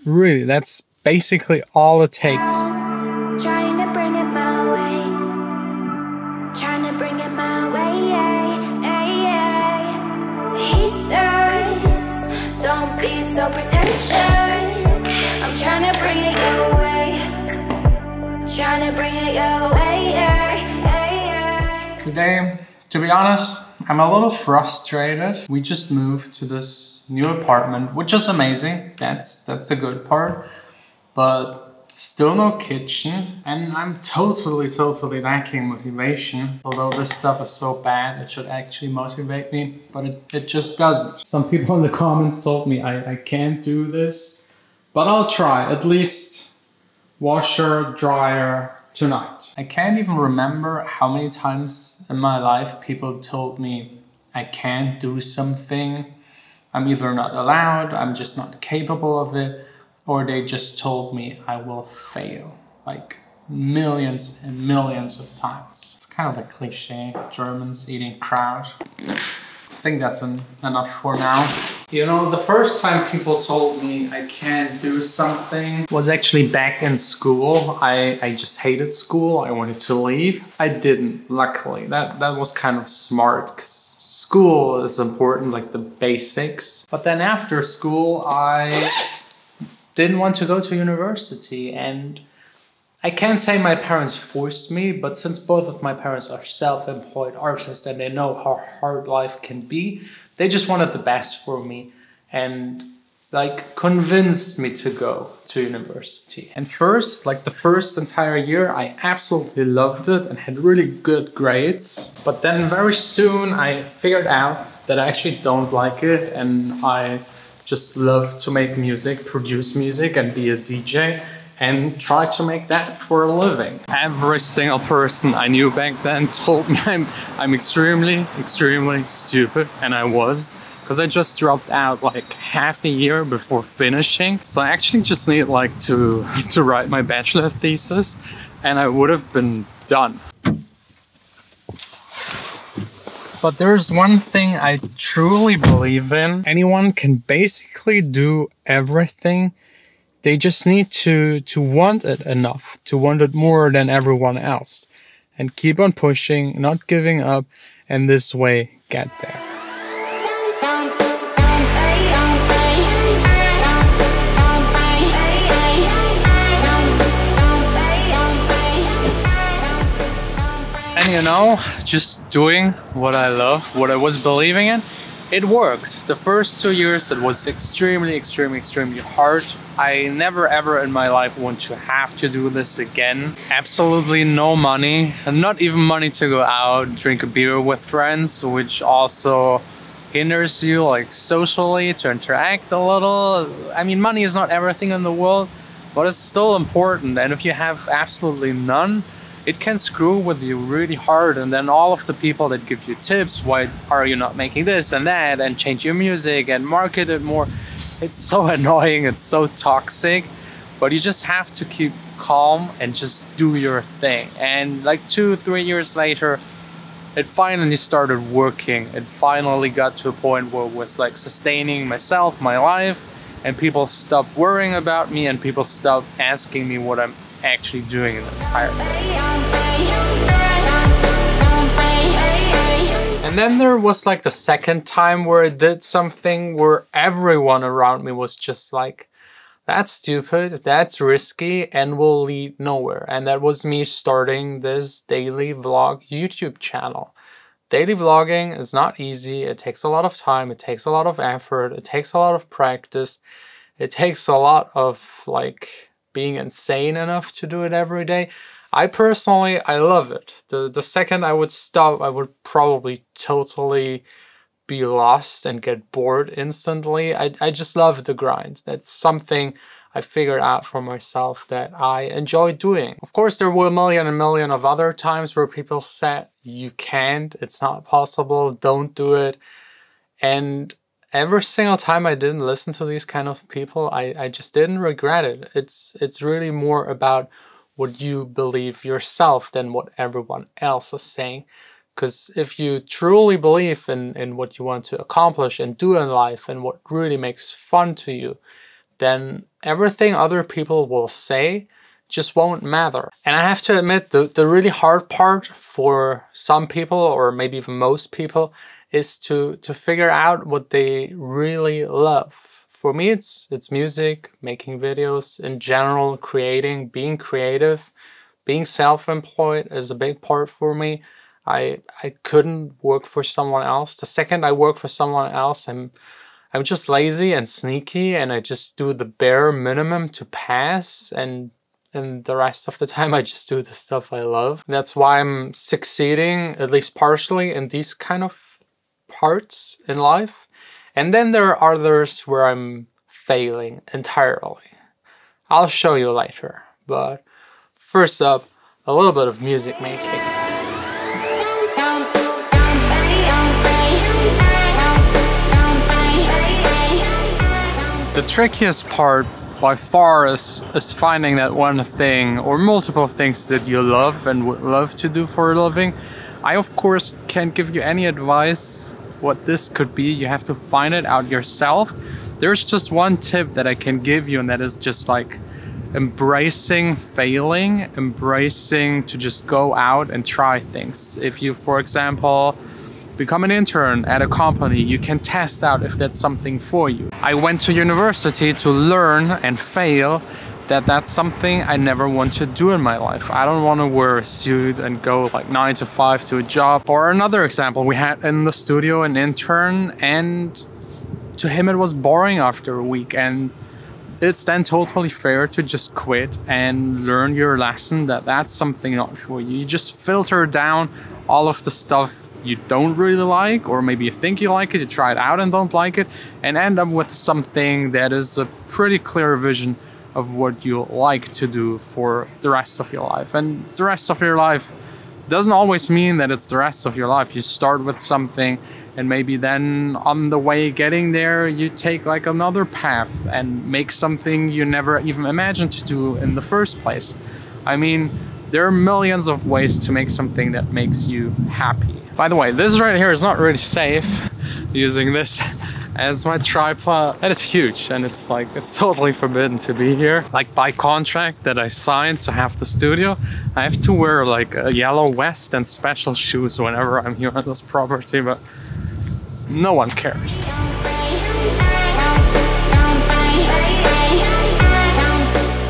Really, that's basically all it takes. Trying to bring it my way. Trying to bring it my way. He says, don't be so pretentious. I'm trying to bring it your way. Trying to bring it your way. Today, to be honest, I'm a little frustrated. We just moved to this new apartment, which is amazing. That's a good part. But still no kitchen. And I'm totally lacking motivation. Although this stuff is so bad, it should actually motivate me. But it just doesn't. Some people in the comments told me I can't do this. But I'll try. At least washer, dryer, tonight. I can't even remember how many times in my life people told me I can't do something. I'm either not allowed, I'm just not capable of it, or they just told me I will fail. Like millions and millions of times. It's kind of a cliche, Germans eating kraut. I think that's enough for now. You know, the first time people told me I can't do something was actually back in school. I just hated school. I wanted to leave. I didn't, luckily. That was kind of smart because school is important, like the basics. But then after school, I didn't want to go to university, and I can't say my parents forced me, but since both of my parents are self-employed artists and they know how hard life can be, they just wanted the best for me and like convinced me to go to university. And first, like the first entire year, I absolutely loved it and had really good grades. But then very soon I figured out that I actually don't like it, and I just love to make music, produce music and be a DJ. And try to make that for a living. Every single person I knew back then told me I'm extremely stupid, and I was, because I just dropped out like half a year before finishing. So I actually just need like to write my bachelor thesis, and I would have been done. But there's one thing I truly believe in. Anyone can basically do everything. They just need to want it enough, to want it more than everyone else. And keep on pushing, not giving up, and this way get there. And you know, just doing what I love, what I was believing in, it worked. The first 2 years, it was extremely hard. I never ever in my life want to have to do this again. Absolutely no money, and not even money to go out, drink a beer with friends, which also hinders you like socially to interact a little. I mean, money is not everything in the world, but it's still important. And if you have absolutely none, it can screw with you really hard, and then all of the people that give you tips, why are you not making this and that, and change your music and market it more, it's so annoying, it's so toxic. But you just have to keep calm and just do your thing. And like 2-3 years later, it finally started working. It finally got to a point where it was like sustaining myself, my life, and people stopped worrying about me, and people stopped asking me what I'm actually doing in the entire day. And then there was like the second time where I did something where everyone around me was just like, that's stupid, that's risky, and will lead nowhere. And that was me starting this daily vlog YouTube channel. Daily vlogging is not easy. It takes a lot of time, it takes a lot of effort, it takes a lot of practice. It takes a lot of like being insane enough to do it every day. I personally, I love it. The second I would stop, I would probably totally be lost and get bored instantly. I just love the grind. That's something I figured out for myself that I enjoy doing. Of course, there were a million of other times where people said, you can't, it's not possible, don't do it. And every single time I didn't listen to these kind of people, I just didn't regret it. It's really more about what you believe yourself than what everyone else is saying. Because if you truly believe in what you want to accomplish and do in life and what really makes fun to you, then everything other people will say just won't matter. And I have to admit, the really hard part for some people, or maybe even most people, is to figure out what they really love. For me, it's music, making videos, in general, creating, being creative, being self-employed is a big part for me. I couldn't work for someone else. The second I work for someone else, I'm just lazy and sneaky, and I just do the bare minimum to pass, and the rest of the time I just do the stuff I love. That's why I'm succeeding, at least partially, in these kind of parts in life. And then there are others where I'm failing entirely. I'll show you later, but first up, a little bit of music making. The trickiest part by far is finding that one thing or multiple things that you love and would love to do for a living. I of course can't give you any advice what this could be. You have to find it out yourself. There's just one tip that I can give you, and that is just like embracing failing, embracing to just go out and try things. If you, for example, become an intern at a company, you can test out if that's something for you. I went to university to learn and fail that's something I never want to do in my life. I don't want to wear a suit and go like 9 to 5 to a job. Or another example, we had in the studio an intern, and to him it was boring after a week, and it's then totally fair to just quit and learn your lesson that that's something not for you. You just filter down all of the stuff you don't really like, or maybe you think you like it, you try it out and don't like it, and end up with something that is a pretty clear vision of what you like to do for the rest of your life. And the rest of your life doesn't always mean that it's the rest of your life. You start with something, and maybe then on the way getting there, you take like another path and make something you never even imagined to do in the first place. I mean, there are millions of ways to make something that makes you happy. By the way, this right here is not really safe, using this as my tripod. That is huge, and it's totally forbidden to be here. Like, by contract that I signed to have the studio, I have to wear like a yellow vest and special shoes whenever I'm here on this property, but no one cares.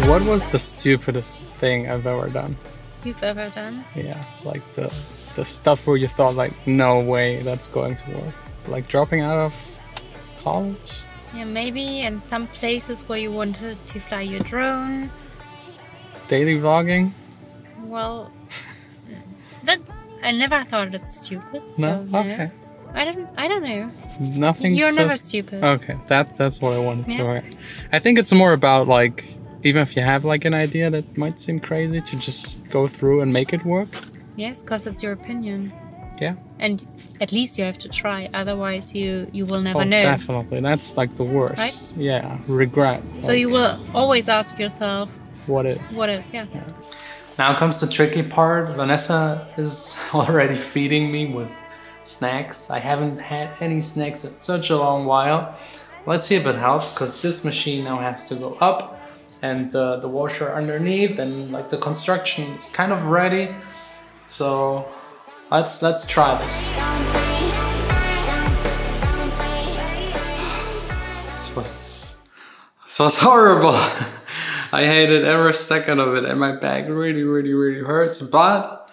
What was the stupidest thing I've ever done? You've ever done? Yeah, like the stuff where you thought like, no way that's going to work. Like dropping out of college? Yeah, maybe in some places where you wanted to fly your drone. Daily vlogging? Well, that I never thought it's stupid. So No? Okay. I don't know. Nothing. You're so never stupid. Okay, that's what I wanted to Yeah. hear. I think it's more about like, even if you have like an idea that might seem crazy, to just go through and make it work. Yes, because it's your opinion. Yeah. And at least you have to try. Otherwise, you will never Oh, know. definitely. That's like the worst. Right? Yeah, regret. So you will always ask yourself, What if? what if? Yeah. Now comes the tricky part. Vanessa is already feeding me with snacks. I haven't had any snacks in such a long while. Let's see if it helps, because this machine now has to go up, and the washer underneath, and like the construction is kind of ready. So let's try this. This was horrible. I hated every second of it, and my back really hurts, but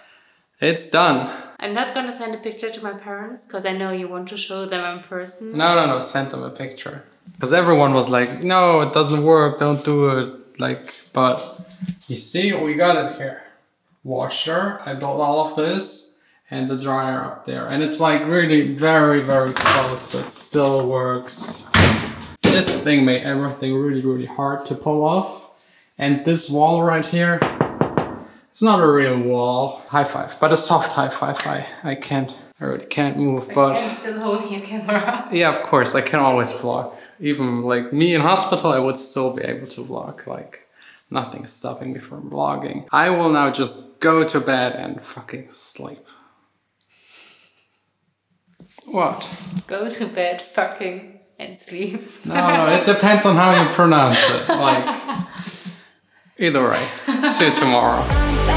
it's done. I'm not gonna send a picture to my parents because I know you want to show them in person. No, send them a picture. Because everyone was like, no, it doesn't work, don't do it. Like, but you see, we got it here. Washer, I built all of this, and the dryer up there. And it's like really very close. It still works. This thing made everything really hard to pull off. And this wall right here, it's not a real wall. High five, but a soft high five. I really can't move, but I can still hold your camera. yeah, of course, I can always vlog. Even like me in hospital, I would still be able to vlog. Like, nothing is stopping me from vlogging. I will now just go to bed and fucking sleep. What? Go to bed, fucking. and sleep. No, it depends on how you pronounce it. Like, either way. See you tomorrow.